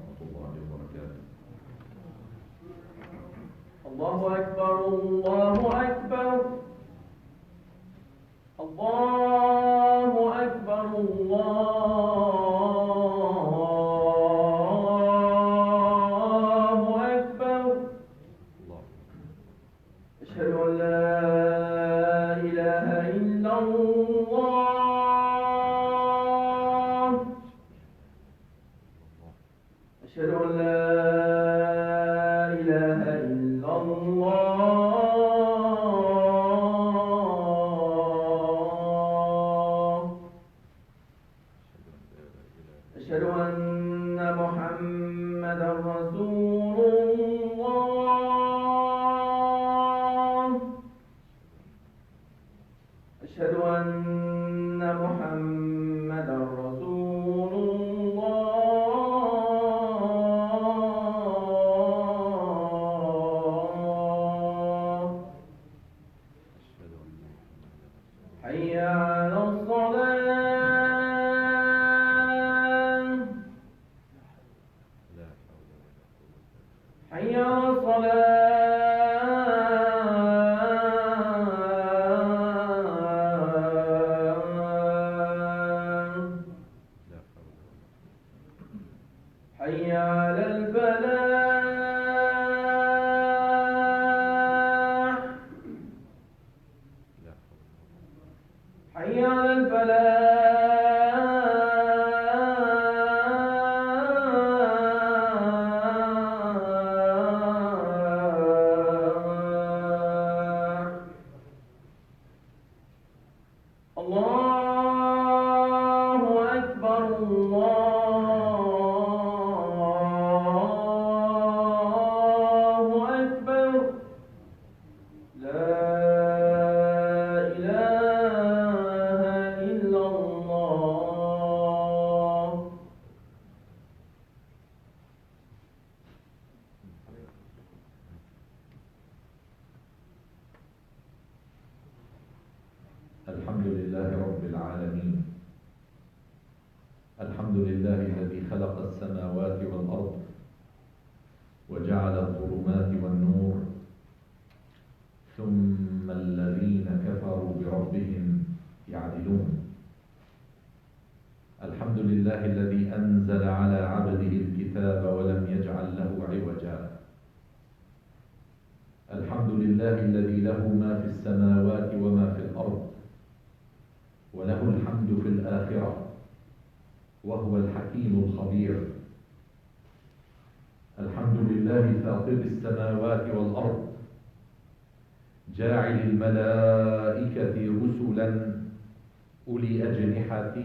ورحمة الله وبركاته. الله أكبر الله أكبر الله أكبر الله أكبر. أشهد أن لا إله إلا الله. أشهد أن لا إله إلا الله. أشهد أن محمدا رسول الله. أشهد أن محمدا رسول الله. حي على الصلاة. حي على الصلاة. حي على الفلاح. حي على الفلاح. الله أكبر الله أكبر. لا إله إلا الله. الحمد لله رب العالمين. الحمد لله الذي خلق السماوات والأرض وجعل الظلمات والنور، ثم الذين كفروا بربهم يعدلون. الحمد لله الذي أنزل على عبده الكتاب ولم يجعل له عوجا. الحمد لله الذي له ما في السماوات وما في الأرض، وله الحمد في الآخرة، وهو الحكيم الخبير. الحمد لله فاطر السماوات والأرض، جاعل الملائكة رسلا أولي أجنحة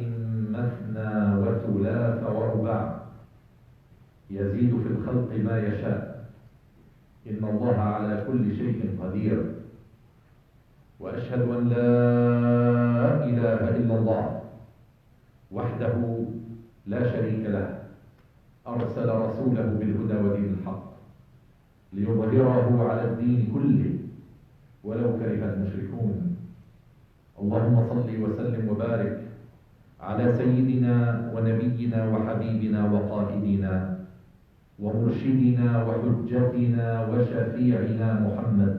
مثنى وثلاث ورباع، يزيد في الخلق ما يشاء، إن الله على كل شيء قدير. وأشهد أن لا إله إلا الله وحده لا شريك له، أرسل رسوله بالهدى ودين الحق ليظهره على الدين كله ولو كره المشركون. اللهم صل وسلم وبارك على سيدنا ونبينا وحبيبنا وقائدنا ومرشدنا وحجتنا وشفيعنا محمد،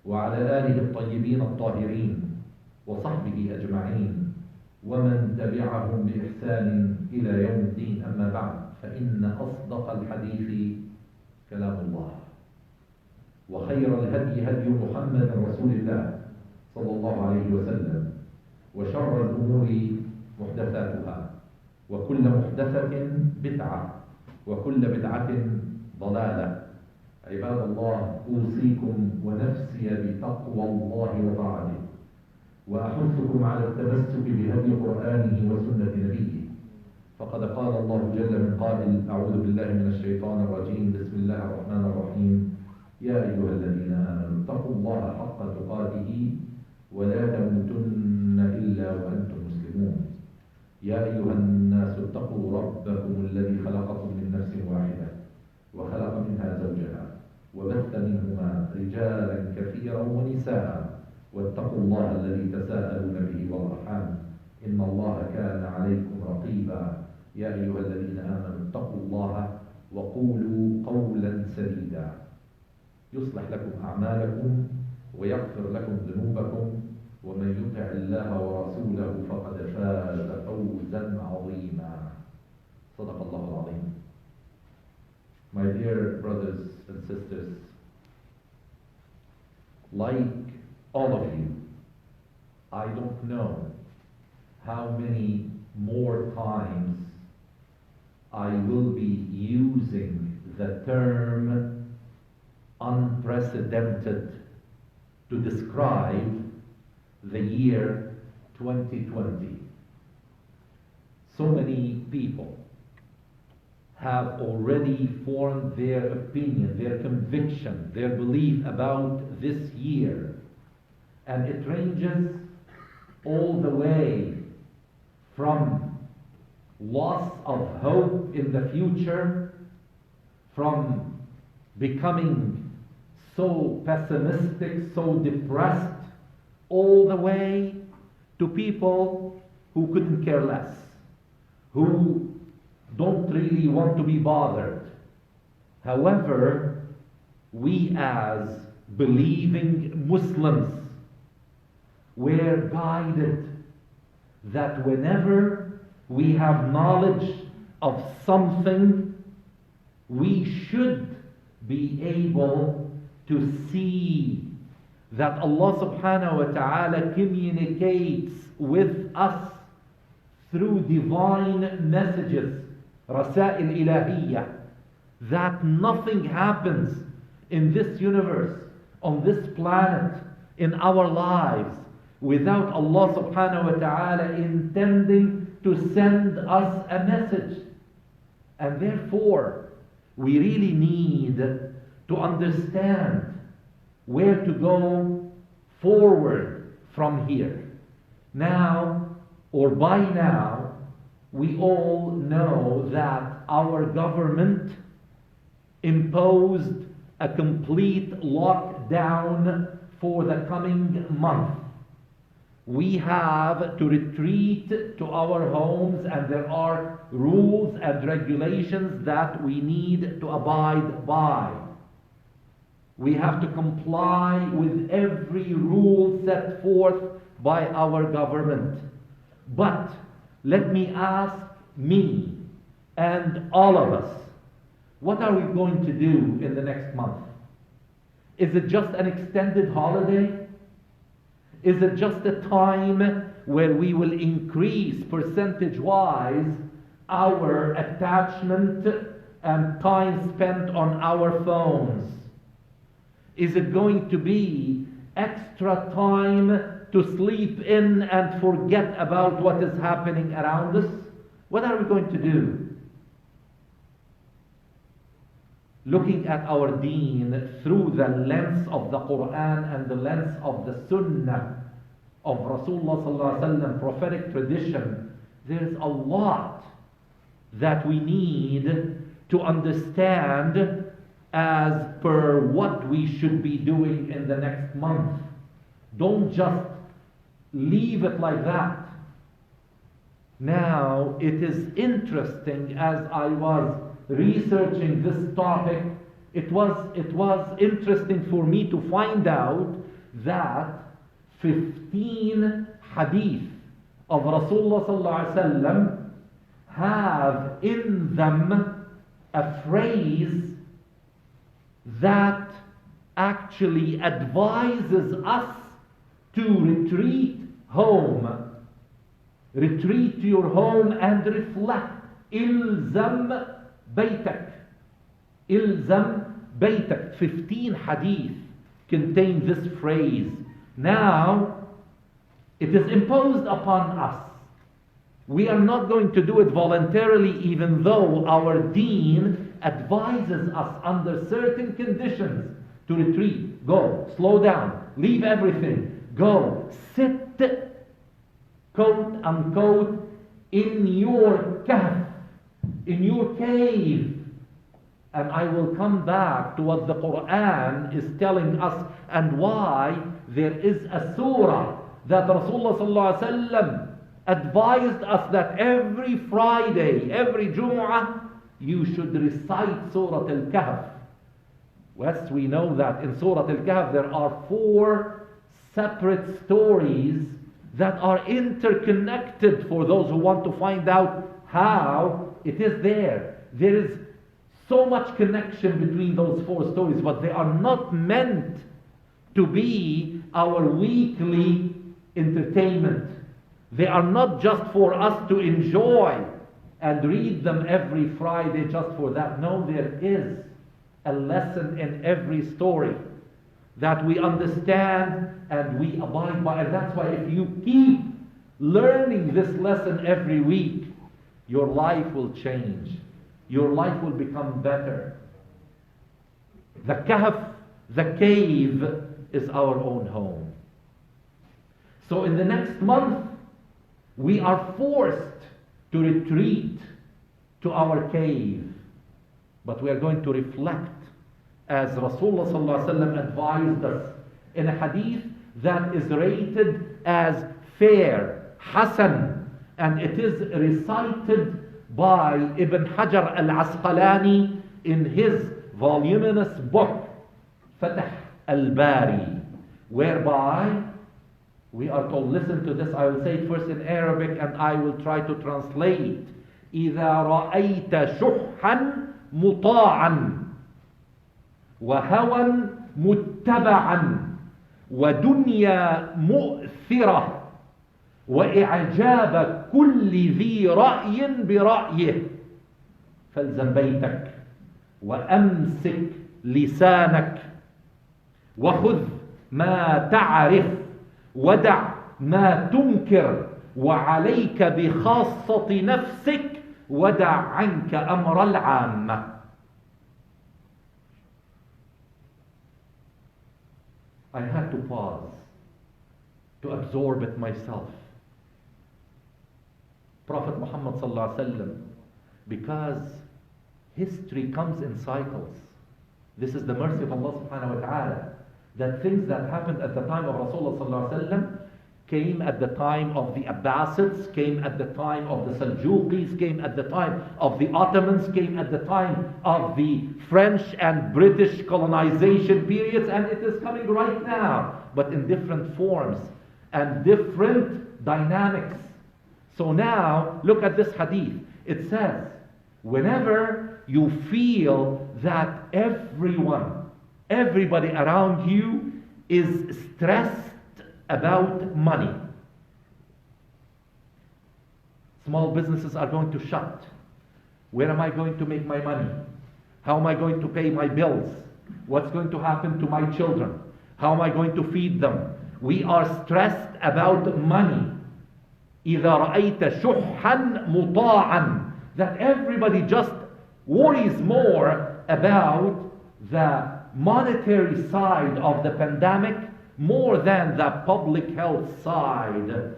وعلى آله الطيبين الطاهرين وصحبه أجمعين، ومن تبعهم بإحسان إلى يوم الدين. أما بعد، فإن أصدق الحديث كلام الله، وخير الهدي هدي محمد رسول الله صلى الله عليه وسلم، وشر الأمور محدثاتها، وكل محدثة بدعة، وكل بدعة ضلالة. عباد الله، أوصيكم ونفسي بتقوى الله وطاعته، وأحثكم على التمسك بهدي قرآنه وسنة نبيه. فقد قال الله جل من قائل: أعوذ بالله من الشيطان الرجيم، بسم الله الرحمن الرحيم، يا أيها الذين آمنوا اتقوا الله حق تقاته ولا تموتن إلا وأنتم مسلمون. يا أيها الناس اتقوا ربكم الذي خلقكم من نفس واحدة وخلق منها زوجها وبث منهما رجالا كثيرا ونساء، واتقوا الله الذي تساءلون به والأرحام، إن الله كان عليكم رقيبا. يا أيها الذين آمنوا اتقوا الله وقولوا قولا سديدا يصلح لكم أعمالكم ويغفر لكم ذنوبكم ومن يطع الله ورسوله فقد فاز فوزا عظيما. صدق الله العظيم. My dear brothers and sisters, like all of you, I don't know how many more times I will be using the term unprecedented to describe the year 2020. So many people have already formed their opinion, their conviction, their belief about this year. And it ranges all the way from loss of hope in the future, from becoming so pessimistic, so depressed, all the way to people who couldn't care less, who don't really want to be bothered. However, we as believing Muslims were guided that whenever we have knowledge of something, we should be able to see that Allah subhanahu wa ta'ala communicates with us through divine messages, Rasail Ilahiyya, that nothing happens in this universe, on this planet, in our lives, without Allah subhanahu wa ta'ala intending to send us a message. And therefore, we really need to understand where to go forward from here. Now, or by now, we all know that our government imposed a complete lockdown for the coming month. We have to retreat to our homes, and there are rules and regulations that we need to abide by. We have to comply with every rule set forth by our government. But let me ask me and all of us, what are we going to do in the next month? Is it just an extended holiday? Is it just a time where we will increase percentage-wise our attachment and time spent on our phones? Is it going to be extra time to sleep in and forget about what is happening around us? What are we going to do? Looking at our deen through the lens of the Quran and the lens of the Sunnah of Rasulullah sallallahu alaihi wasallam, prophetic tradition, there's a lot that we need to understand as per what we should be doing in the next month. Don't just leave it like that. Now, it is interesting, as I was researching this topic, it was interesting for me to find out that 15 hadith of Rasulullah sallallahu alaihi wasallam have in them a phrase that actually advises us to retreat home. Retreat to your home and reflect. Ilzam baytak. Ilzam baytak. 15 hadith contain this phrase. Now, it is imposed upon us. We are not going to do it voluntarily, even though our deen advises us under certain conditions to retreat. Go, slow down, leave everything, go, sit, quote unquote, in your kahf, in your cave. And I will come back to what the Quran is telling us and why there is a surah that Rasulullah sallallahu alaihi wasallam advised us that every Friday, every Jumu'ah, you should recite Surah Al-Kahf. Yes, we know that in Surah Al-Kahf there are 4 separate stories that are interconnected for those who want to find out how it is there. There is so much connection between those 4 stories, but they are not meant to be our weekly entertainment. They are not just for us to enjoy and read them every Friday just for that. No, there is a lesson in every story that we understand and we abide by. And that's why if you keep learning this lesson every week, your life will change. Your life will become better. The Kahf, the cave, is our own home. So in the next month, we are forced to retreat to our cave. But we are going to reflect as Rasulullah ﷺ advised us in a hadith that is rated as fair, Hasan, and it is recited by Ibn Hajar al-Asqalani in his voluminous book, Fath al-Bari, whereby we are told, listen to this, I will say it first in Arabic and I will try to translate. إِذَا رَأَيْتَ شُحًّا مُطَاعًا وَهَوًا مُتَّبَعًا وَدُنْيَا مُؤْثِرَةً وإعجاب كل ذي رأي برأيه فالزم بيتك وأمسك لسانك وخذ ما تعرف ودع ما تنكر وعليك بخاصة نفسك ودع عنك أمر العامة. I had to pause to absorb it myself. Prophet Muhammad sallallahu alaihi wasallam, because history comes in cycles. This is the mercy of Allah subhanahu wa ta'ala, that things that happened at the time of Rasulullah sallallahu alaihi wasallam came at the time of the Abbasids, came at the time of the Seljuqis, came at the time of the Ottomans, came at the time of the French and British colonization periods, and it is coming right now, but in different forms and different dynamics. So now, look at this hadith. It says, whenever you feel that everybody around you is stressed about money, small businesses are going to shut. Where am I going to make my money? How am I going to pay my bills? What's going to happen to my children? How am I going to feed them? We are stressed about money. إِذَا رَأَيْتَ شُحًّا مُطَاعًا, that everybody just worries more about the monetary side of the pandemic more than the public health side.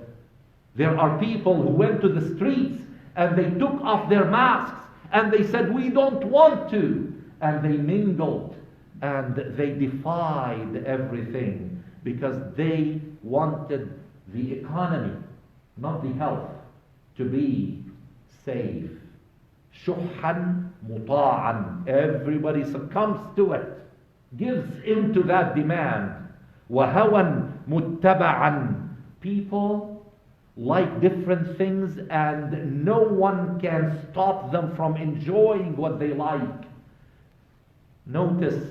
There are people who went to the streets and they took off their masks and they said, we don't want to. And they mingled and they defied everything because they wanted the economy, not the health, to be safe. Shuhan muta'an. Everybody succumbs to it, gives into that demand. وَهَوًا مُتَّبَعًا. People like different things and no one can stop them from enjoying what they like. Notice,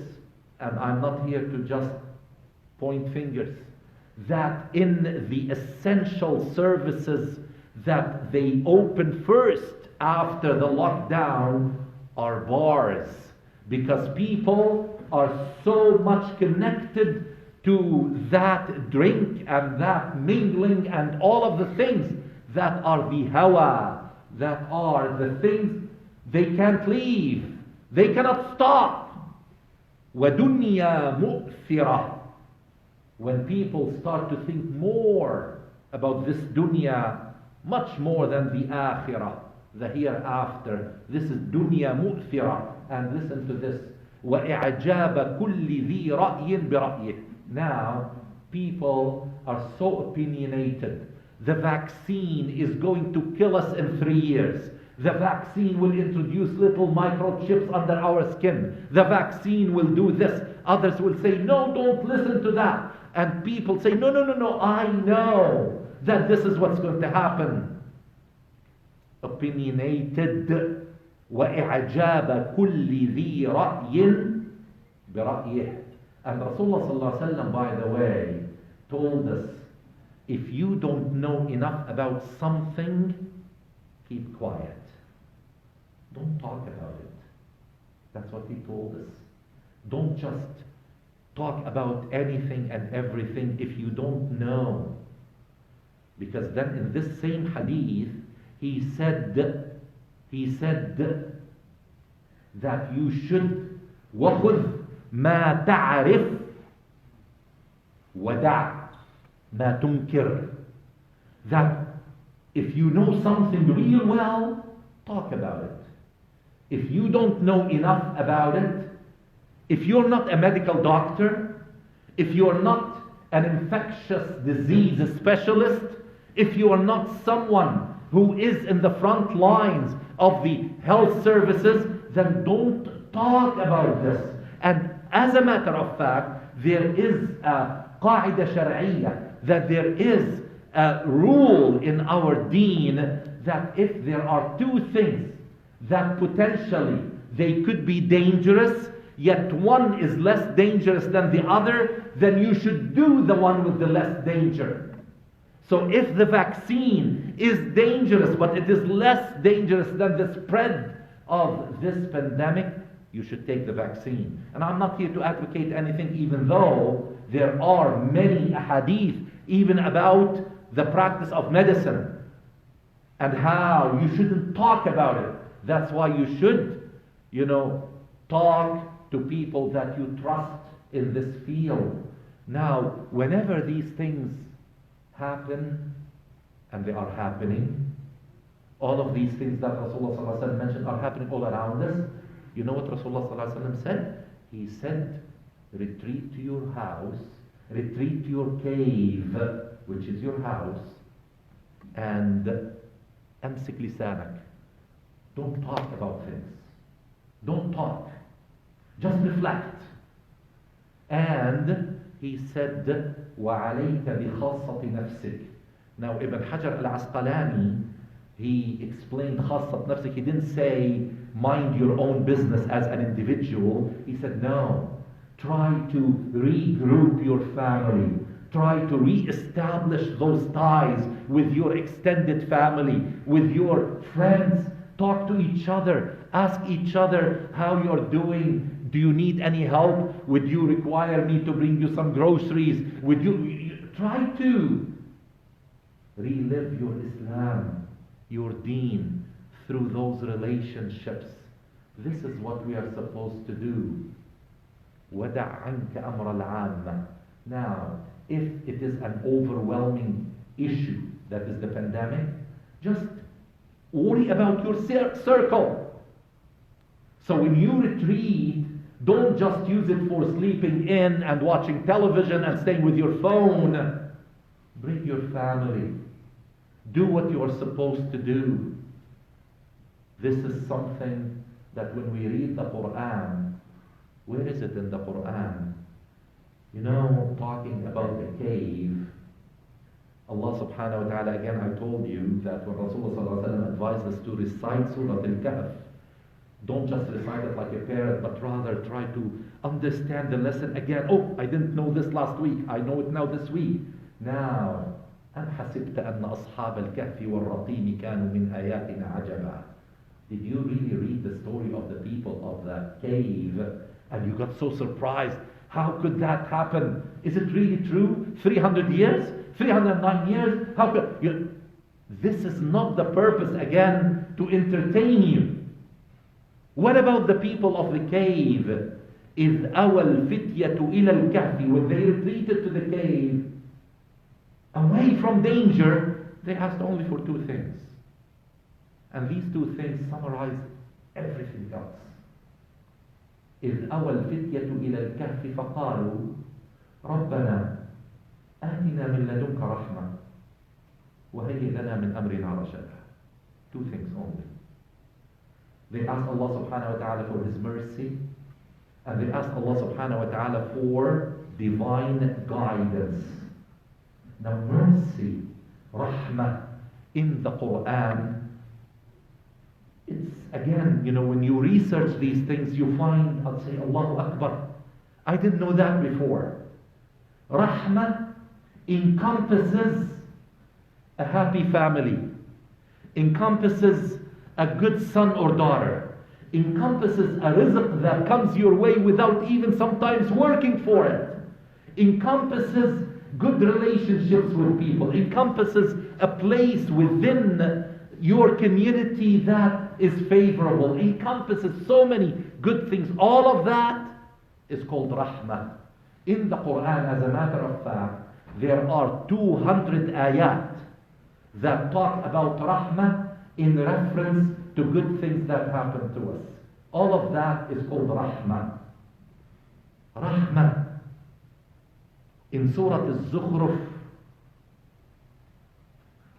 and I'm not here to just point fingers, that in the essential services that they open first after the lockdown are bars, because people are so much connected to that drink and that mingling and all of the things that are the hawa, that are the things they can't leave, they cannot stop. وَدُنْيَا مُؤْثِرَةً. When people start to think more about this dunya, much more than the akhirah, the hereafter, this is dunya mu'thira. And listen to this, وَإِعْجَابَ كُلِّ ذِي رَأْيٍ بِرَأْيِهِ. Now, people are so opinionated the vaccine is going to kill us in 3 years. The vaccine will introduce little microchips under our skin. The vaccine will do this. Others will say, no, don't listen to that. And people say, no, I know that this is what's going to happen. Opinionated. وإعجاب كل ذي رأي برأيه. And Rasulullah sallallahu alaihi wasallam, by the way, told us, if you don't know enough about something, keep quiet. Don't talk about it. That's what he told us. Don't just talk about anything and everything if you don't know. Because then in this same hadith, he said that you should وَخُذْ مَا تَعْرِفْ وَدَعْ مَا تُنْكِرْ. That if you know something real well, talk about it. If you don't know enough about it, if you're not a medical doctor, if you're not an infectious disease specialist, if you are not someone who is in the front lines of the health services, then don't talk about this. And as a matter of fact, there is a قاعدة شرعية, that there is a rule in our deen that if there are two things that potentially they could be dangerous, yet one is less dangerous than the other, then you should do the one with the less danger. So if the vaccine is dangerous, but it is less dangerous than the spread of this pandemic, you should take the vaccine. And I'm not here to advocate anything, even though there are many hadith even about the practice of medicine and how you shouldn't talk about it. That's why you should, talk to people that you trust in this field. Now, whenever these things happen, and they are happening, all of these things that Rasulullah ﷺ mentioned are happening all around us. You know what Rasulullah ﷺ said? He said, retreat to your house, retreat to your cave, which is your house, and amsik lisanak. Don't talk about things. Don't talk. Just reflect. And he said, وَعَلَيْكَ بِخَاصَّةِ نَفْسِكَ. Now, Ibn Hajar al-Asqalani, he explained خاصة نفسك. He didn't say, mind your own business as an individual. He said, no. Try to regroup your family. Try to re-establish those ties with your extended family, with your friends. Talk to each other. Ask each other how you're doing. Do you need any help? Would you require me to bring you some groceries? Would you try to relive your Islam, your deen, through those relationships. This is what we are supposed to do. وَدَعْ عَنْكَ أَمْرَ الْعَامَّةِ. Now, if it is an overwhelming issue, that is the pandemic, just worry about your circle. So when you retreat, don't just use it for sleeping in and watching television and staying with your phone. Bring your family. Do what you are supposed to do. This is something that when we read the Quran, where is it in the Quran? Talking about the cave. Allah subhanahu wa ta'ala, again, I told you that when Rasulullah advised us to recite Surah Al-Kahf, don't just recite it like a parrot, but rather try to understand the lesson again. Oh, I didn't know this last week. I know it now this week. Now, أَمْ حَسِبْتَ أَنَّ أَصْحَابَ الْكَهْفِ وَالرَّقِيمِ كَانُوا مِنْ آيَاتِنَا عَجَبًا. Did you really read the story of the people of the cave and you got so surprised? How could that happen? Is it really true? 300 years? 309 years? How could This is not the purpose, again, to entertain you. What about the people of the cave? إِذْ أَوَى الْفِتْيَةُ إِلَى الْكَهْفِ. When they retreated to the cave, away from danger, they asked only for two things. And these two things summarize everything else. إِذْ أَوَى الْفِتْيَةُ إِلَى الْكَهْفِ فَقَالُوا رَبَّنَا آتِنَا مِن لَّدُنْكَ رَحْمَةً وهيئ لنا من أمرنا رشدا. Two things only. They ask Allah subhanahu wa ta'ala for His mercy, and they ask Allah subhanahu wa ta'ala for divine guidance. Now mercy, rahmah, in the Quran, it's again, when you research these things, you find, I'll say, Allahu Akbar, I didn't know that before. Rahmah encompasses a happy family, encompasses a good son or daughter, encompasses a rizq that comes your way without even sometimes working for it, encompasses good relationships with people, encompasses a place within your community that is favorable, encompasses so many good things. All of that is called rahmah. In the Quran, as a matter of fact, there are 200 ayat that talk about rahmah in reference to good things that happen to us. All of that is called rahmah. Rahmah. In Surah Al-Zukhruf,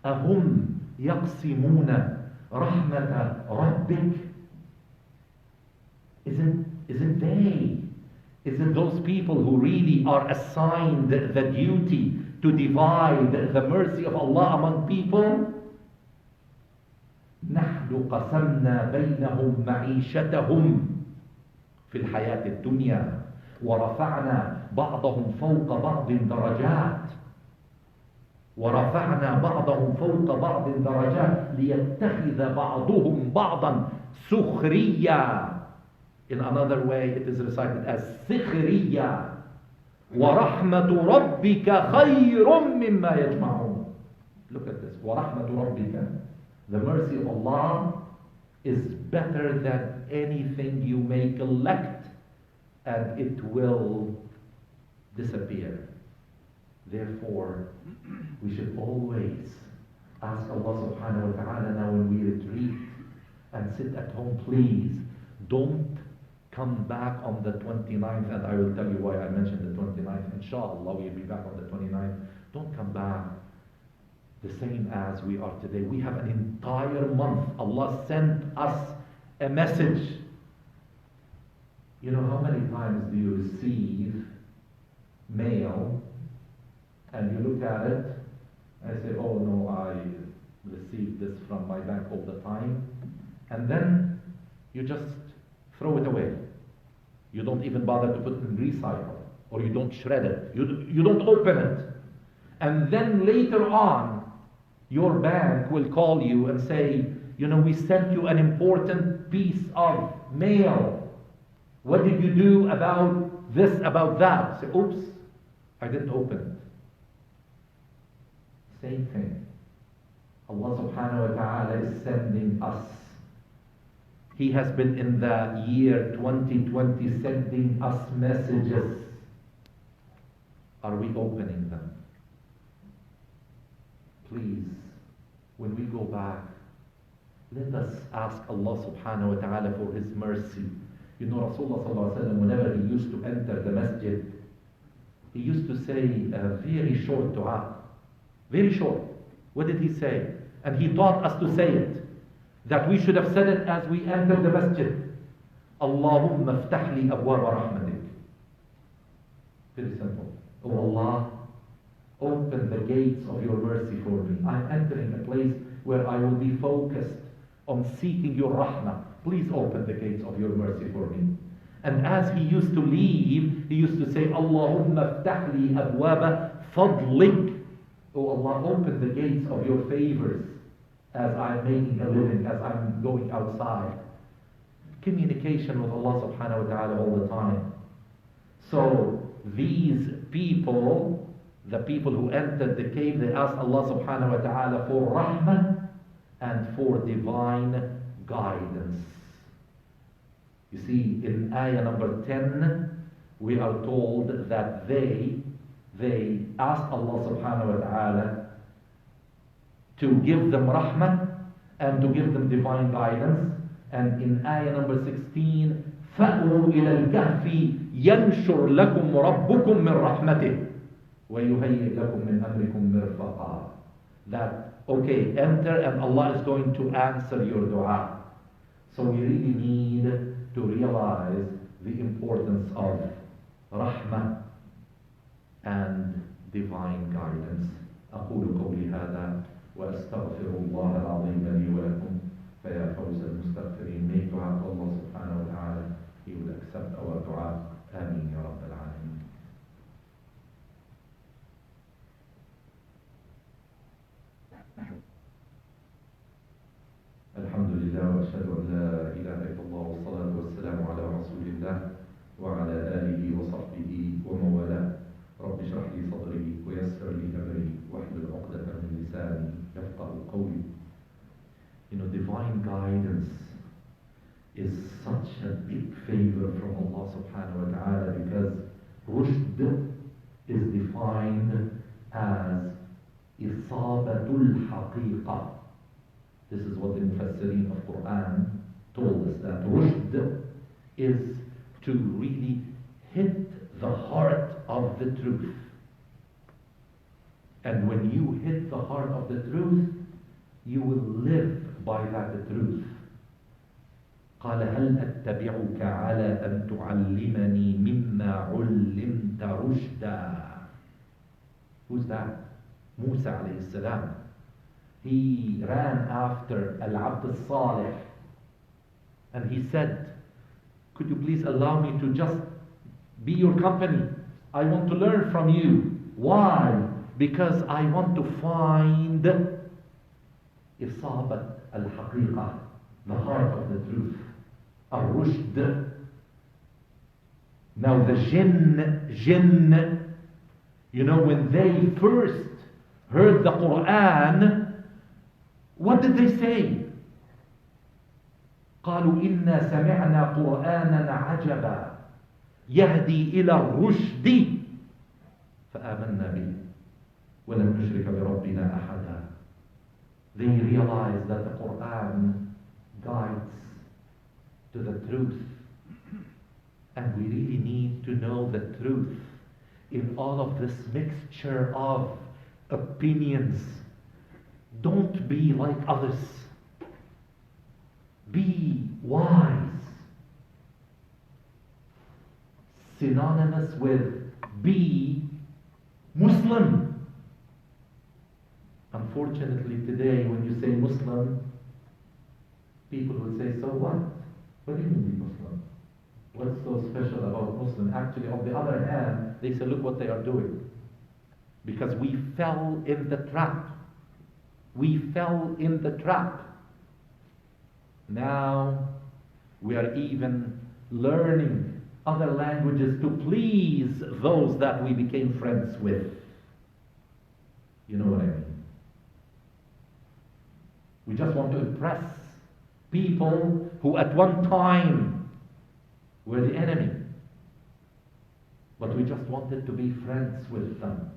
أَهُمْ يَقْسِمُونَ رَحْمَةَ رَبِّكَ. Is it they? Is it those people who really are assigned the duty to divide the mercy of Allah among people? نحن قسمنا بينهم معيشتهم في الحياة الدنيا ورفعنا بعضهم فوق بعض درجات ليتخذ بعضهم بعضا سخريا. In another way, it is recited as سخريا. وَرَحْمَةُ رَبِّكَ خَيْرٌ مِّمَّا يَجْمَعُونَ. Look at this. وَرَحْمَةُ رَبِّكَ. The mercy of Allah is better than anything you may collect, and it will disappear. Therefore, we should always ask Allah subhanahu wa ta'ala, now when we retreat and sit at home, please don't come back on the 29th, and I will tell you why I mentioned the 29th. Inshallah, we'll be back on the 29th. Don't come back the same as we are today. We have an entire month. Allah sent us a message. You know, how many times do you receive mail and you look at it and say, oh no, I received this from my bank all the time, and then you just throw it away. You don't even bother to put it in recycle, or you don't shred it. You don't open it. And then later on, your bank will call you and say, we sent you an important piece of mail. What did you do about this, about that? Say, oops, I didn't open it. Same thing. Allah subhanahu wa ta'ala is sending us. He has been in the year 2020 sending us messages. Are we opening them? Please, when we go back, let us ask Allah subhanahu wa ta'ala for His mercy. Rasulullah sallallahu alaihi wasallam, whenever he used to enter the masjid, he used to say a very short dua. Very short. What did he say? And he taught us to say it. That we should have said it as we enter the masjid. Allahumma aftah li abwaba rahmatik. Very simple. Oh Allah, open the gates of your mercy for me. I'm entering a place where I will be focused on seeking your rahmah. Please open the gates of your mercy for me. And as he used to leave, he used to say, Allahumma aftah li abwaba fadlik. Oh Allah, open the gates of your favors as I'm making a living, as I'm going outside. Communication with Allah subhanahu wa ta'ala all the time. So these people, the people who entered the cave, they asked Allah subhanahu wa ta'ala for rahmah and for divine guidance. You see, in ayah number 10, we are told that they asked Allah subhanahu wa ta'ala to give them rahmah and to give them divine guidance. And in ayah number 16, فَأْوُوا إِلَى الْكَهْفِ يَنْشُرْ لَكُمْ رَبُّكُمْ مِنْ رَحْمَتِهِ وَيُهَيِّئْ لَكُمْ مِنْ أَمْرِكُمْ مِرْفَقًا. That okay, enter and Allah is going to answer your dua. So we really need to realize the importance of rahmah and divine guidance. أقول قولي هذا وأستغفر الله العظيم لي ولكم فيا فوز المستغفرين. May to ask Allah subhanahu wa ta'ala, He will accept our dua. آمين يا رب العالمين. الحمد لله وأشهد أن لا إله إلا الله والصلاة والسلام على رسول الله وعلى آله وصحبه ومن والاه. رب اشرح لي صدري ويسر لي أمري واحلل عقدة من لساني يفقهوا قولي. You know, divine guidance is such a big favor from Allah subhanahu wa ta'ala, because rushd is defined as isabatul haqiqa. This is what the Mufassirin of Quran told us, that rushd is to really hit the heart of the truth. And when you hit the heart of the truth, you will live by that truth. قال هل أتبعك على أن تعلمني مما علمت رشدا. Who's that? Musa alayhi salam. He ran after Al-Abd al-Salih and he said, could you please allow me to just be your company? I want to learn from you. Why? Because I want to find isabat al-haqiqah, the heart of the truth, al-rushd. Now the jinn, you know, when they first heard the Quran, what did they say? قالوا إنا سمعنا قرآنا عجبا يهدي إلى الرشد فآمنا به ولم نشرك بربنا أحدا. They realized that the Quran guides to the truth, and we really need to know the truth in all of this mixture of opinions. Don't be like others. Be wise. Synonymous with be Muslim. Unfortunately today, when you say Muslim, people will say, so what? What do you mean be Muslim? What's so special about Muslim? Actually, on the other hand, they say, look what they are doing. Because we fell in the trap. We fell in the trap. Now, we are even learning other languages to please those that we became friends with. You know what I mean? We just want to impress people who at one time were the enemy. But we just wanted to be friends with them.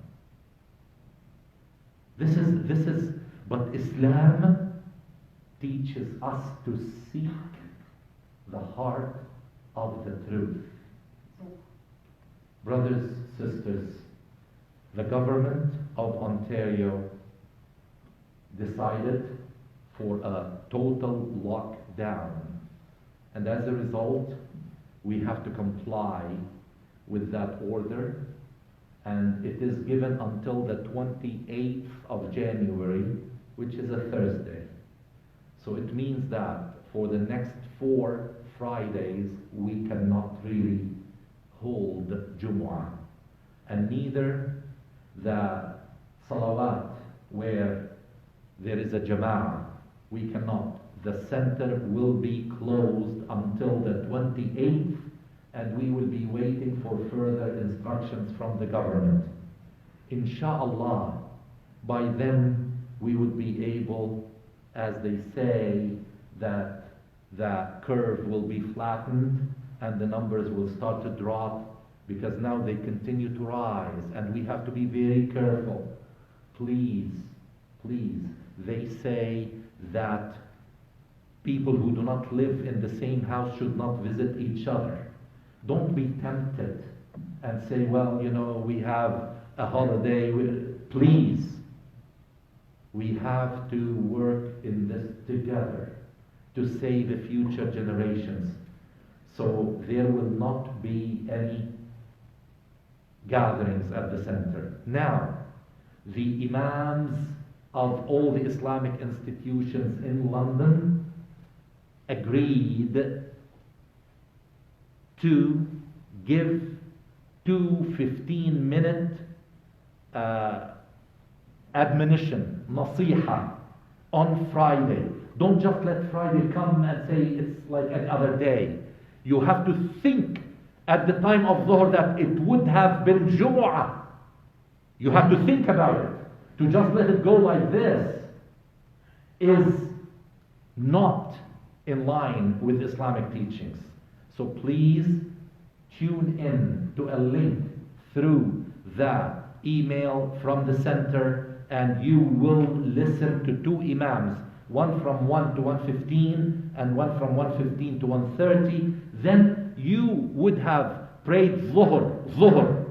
But Islam teaches us to seek the heart of the truth. Brothers, sisters, the government of Ontario decided for a total lockdown. And as a result, we have to comply with that order. And it is given until the 28th of January, which is a Thursday. So it means that for the next 4 Fridays, we cannot really hold Jumu'ah. And neither the salawat where there is a jama'ah, we cannot. The center will be closed until the 28th, and we will be waiting for further instructions from the government. Insha'Allah, by then we would be able, as they say, that the curve will be flattened and the numbers will start to drop, because now they continue to rise and we have to be very careful. Please, please, they say that people who do not live in the same house should not visit each other. Don't be tempted and say, well, you know, we have a holiday. Please, We have to work in this together to save the future generations. So there will not be any gatherings at the center. Now, the imams of all the Islamic institutions in London agreed to give 2 15-minute admonition, nasiha, on Friday. Don't just let Friday come and say it's like any other day. You have to think at the time of Dhuhr that it would have been Jumu'ah. You have to think about it. To just let it go like this is not in line with Islamic teachings. So please tune in to a link through the email from the center, and you will listen to 2 imams, one from 1 to 1:15 and one from 1:15 to 1:30. Then you would have prayed Dhuhr,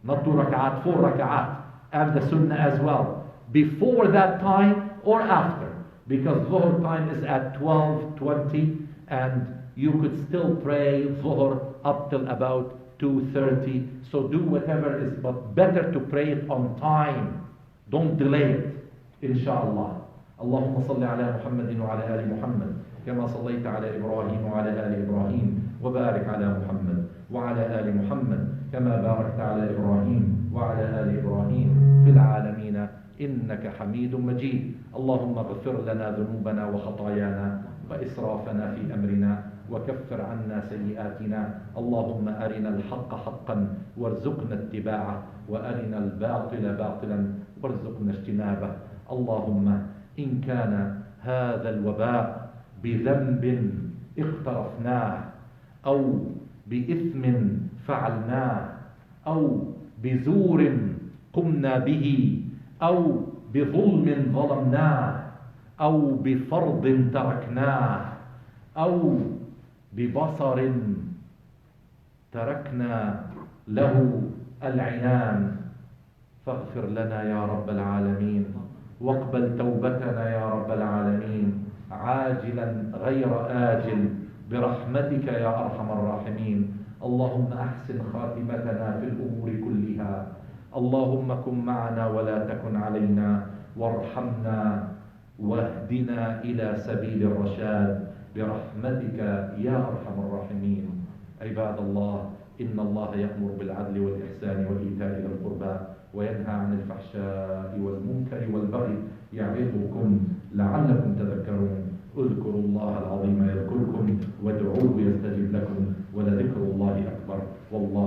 not 2 rak'at, 4 rak'at, and the Sunnah as well, before that time or after, because Dhuhr time is at 12:20, and you could still pray Dhuhr up till about 2:30. So do whatever is, but better to pray it on time. Don't delay it, inshallah. اللهم صل على محمد وعلى آل محمد كما صليت على إبراهيم وعلى آل إبراهيم وبارك على محمد وعلى آل محمد كما باركت على إبراهيم وعلى آل إبراهيم في العالمين إنك حميد مجيد. اللهم اغفر لنا ذنوبنا وخطايانا وإسرافنا في أمرنا وكفر عنا سيئاتنا. اللهم أرنا الحق حقا وارزقنا اتباعه، وأرنا الباطل باطلا وارزقنا اجتنابه. اللهم إن كان هذا الوباء بذنب اقترفناه أو بإثم فعلناه أو بزور قمنا به أو بظلم ظلمناه أو بفرض تركناه أو ببصر تركنا له العنان، فاغفر لنا يا رب العالمين، واقبل توبتنا يا رب العالمين، عاجلا غير آجل برحمتك يا أرحم الراحمين. اللهم أحسن خاتمتنا في الأمور كلها. اللهم كن معنا ولا تكن علينا، وارحمنا واهدنا إلى سبيل الرشاد برحمتك يا أرحم الراحمين. عباد الله، إن الله يأمر بالعدل والإحسان وإيتاء ذي القربى وينهى عن الفحشاء والمنكر والبغي يعظكم لعلكم تذكرون. اذكروا الله العظيم يذكركم وادعوه يستجب لكم ولذكر الله أكبر والله